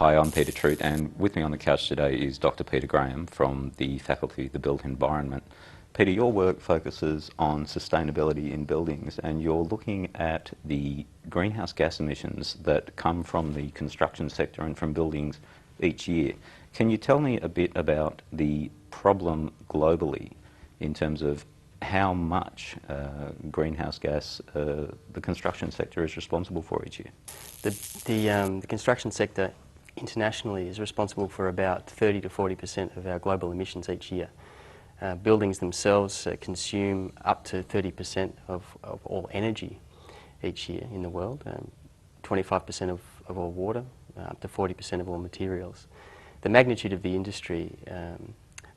Hi, I'm Peter Trout, and with me on the couch today is Dr. Peter Graham from the Faculty of the Built Environment. Peter, your work focuses on sustainability in buildings, and you're looking at the greenhouse gas emissions that come from the construction sector and from buildings each year. Can you tell me a bit about the problem globally in terms of how much greenhouse gas the construction sector is responsible for each year? The construction sector internationally is responsible for about 30 to 40% of our global emissions each year. Buildings themselves consume up to 30% of all energy each year in the world, 25% of all water, up to 40% of all materials. The magnitude of the industry,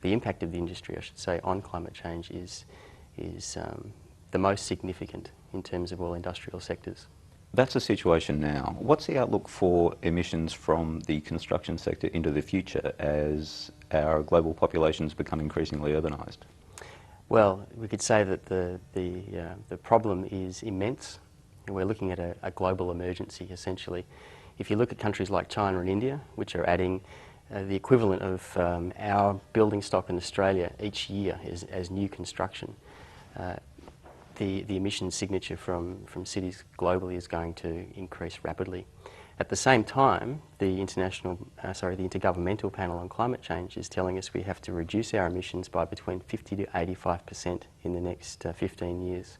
the impact of the industry, I should say, on climate change is the most significant in terms of all industrial sectors. That's the situation now. What's the outlook for emissions from the construction sector into the future as our global populations become increasingly urbanised? Well, we could say that the problem is immense. We're looking at a global emergency, essentially. If you look at countries like China and India, which are adding the equivalent of our building stock in Australia each year as new construction, the emission signature from cities globally is going to increase rapidly. At the same time, the Intergovernmental Panel on Climate Change is telling us we have to reduce our emissions by between 50 to 85% in the next 15 years.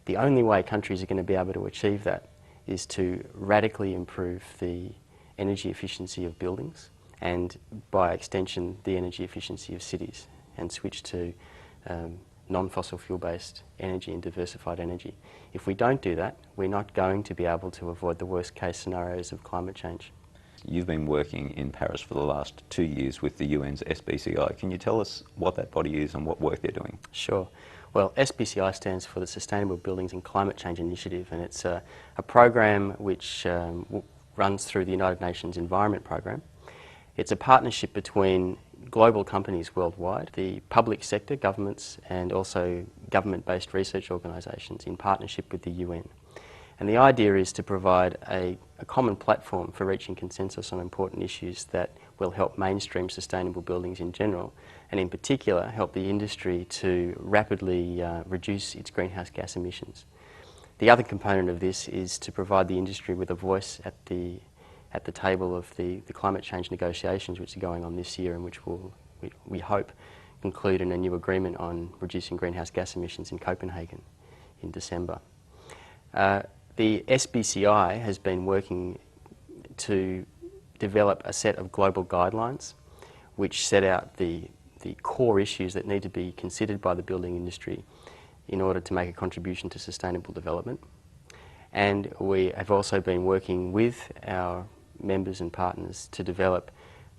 The only way countries are going to be able to achieve that is to radically improve the energy efficiency of buildings and, by extension, the energy efficiency of cities, and switch to non-fossil fuel-based energy and diversified energy. If we don't do that, we're not going to be able to avoid the worst-case scenarios of climate change. You've been working in Paris for the last 2 years with the UN's SBCI. Can you tell us what that body is and what work they're doing? Sure. Well, SBCI stands for the Sustainable Buildings and Climate Change Initiative, and it's a program which runs through the United Nations Environment Program. It's a partnership between global companies worldwide, the public sector, governments, and also government-based research organisations in partnership with the UN. And the idea is to provide a common platform for reaching consensus on important issues that will help mainstream sustainable buildings in general, and in particular help the industry to rapidly reduce its greenhouse gas emissions. The other component of this is to provide the industry with a voice at the table of the climate change negotiations which are going on this year, and which will, we hope, conclude in a new agreement on reducing greenhouse gas emissions in Copenhagen in December. The SBCI has been working to develop a set of global guidelines which set out the core issues that need to be considered by the building industry in order to make a contribution to sustainable development. And we have also been working with our members and partners to develop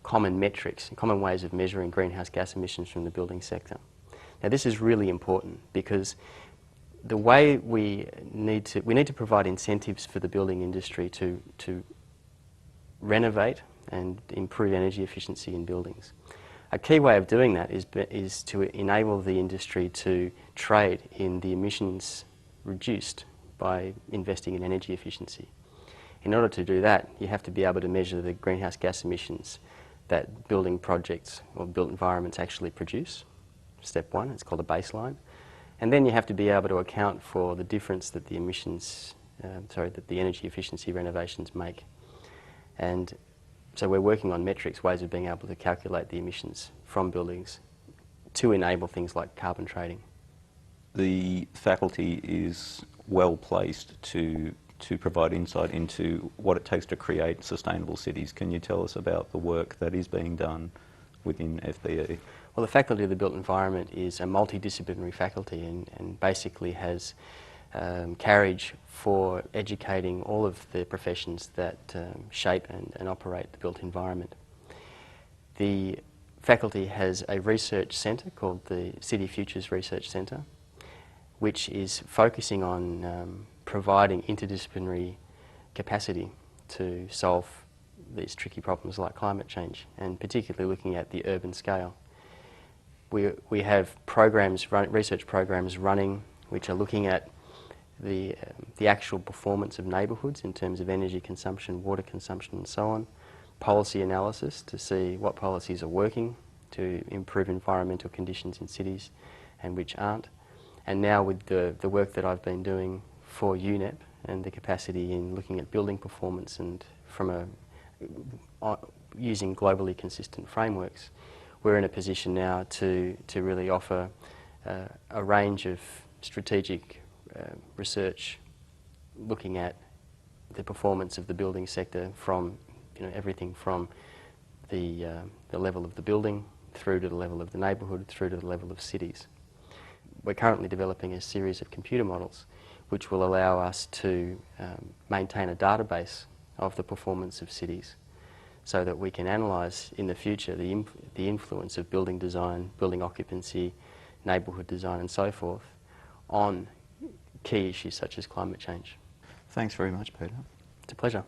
common metrics, common ways of measuring greenhouse gas emissions from the building sector. Now, this is really important because the way we need to provide incentives for the building industry to renovate and improve energy efficiency in buildings. A key way of doing that is to enable the industry to trade in the emissions reduced by investing in energy efficiency. In order to do that, you have to be able to measure the greenhouse gas emissions that building projects or built environments actually produce. Step one, it's called a baseline. And then you have to be able to account for the difference that the that the energy efficiency renovations make. And so we're working on metrics, ways of being able to calculate the emissions from buildings to enable things like carbon trading. The faculty is well placed to provide insight into what it takes to create sustainable cities. Can you tell us about the work that is being done within FBE? Well, the Faculty of the Built Environment is a multidisciplinary faculty and basically has carriage for educating all of the professions that shape and operate the built environment. The faculty has a research centre called the City Futures Research Centre, which is focusing on providing interdisciplinary capacity to solve these tricky problems like climate change, and particularly looking at the urban scale. We have research programs running which are looking at the actual performance of neighbourhoods in terms of energy consumption, water consumption and so on, policy analysis to see what policies are working to improve environmental conditions in cities and which aren't. And now with the work that I've been doing for UNEP and the capacity in looking at building performance and from using globally consistent frameworks, we're in a position now to really offer a range of strategic research looking at the performance of the building sector from everything from the level of the building through to the level of the neighbourhood through to the level of cities. We're currently developing a series of computer models which will allow us to maintain a database of the performance of cities so that we can analyse in the future the influence of building design, building occupancy, neighbourhood design and so forth on key issues such as climate change. Thanks very much, Peter. It's a pleasure.